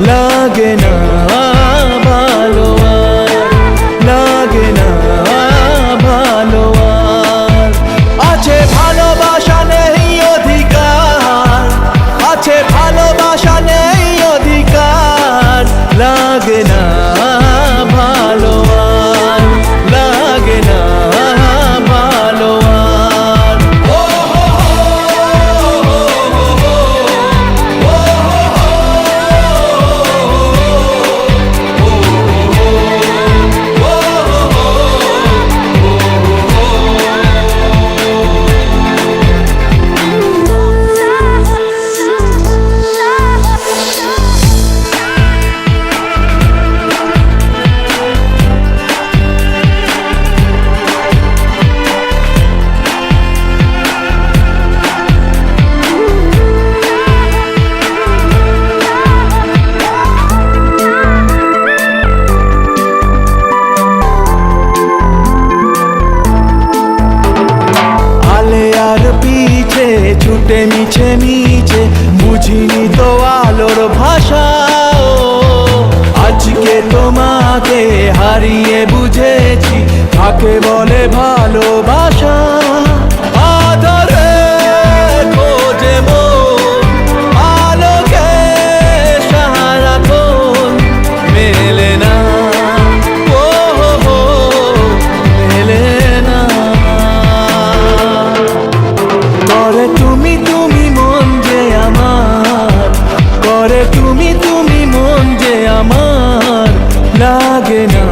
লাগে না ভালো আর, লাগে না ভালো আর। আছে ভালোবাসা নেই অধিকার, আছে ভালোবাসা নেই অধিকার, লাগে না ভালো আর, লাগে না ভালো আর। ছুটে মিছে মিছে বুঝিনি তো আলোর ভাষা, আজকে তোমাকে হারিয়ে বুঝেছি কাকে বলে ভালোবাসা। আদরে খোঁজে মন আলোকে সারাক্ষণ, মেলে না ও হো মেলে না। করে তুমি তুমি মন যে আমার, করে তুমি তুমি মন যে আমার, লাগে না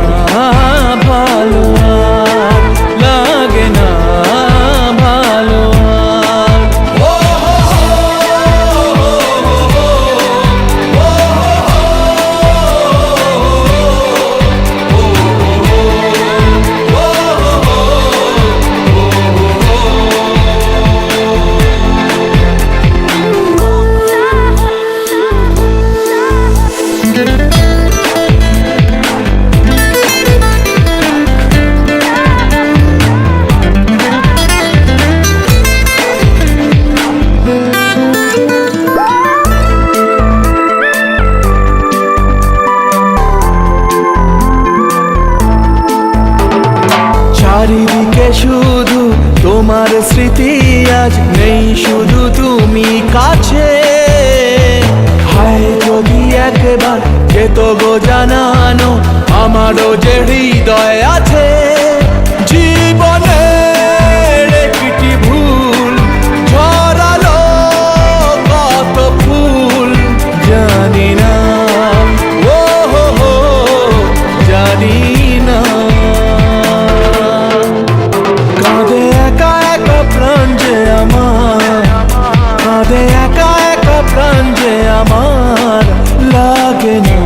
ভালো আর, লাগে না ভালো আর। চারিদিকে শুধু তোমার স্মৃতি, আজ নেই শুধু তুমি কাছে। হায় যদি একবার যেত গো জানানো আমারও যে হৃদয় আছে। জীবনের একটি ভুল ঝরালো কত ফুল, জানি না ও হো জানি না। কাঁদে একা একা প্রাণ যে আমার, কাঁদে একা একা প্রাণ যে আমার, লাগে না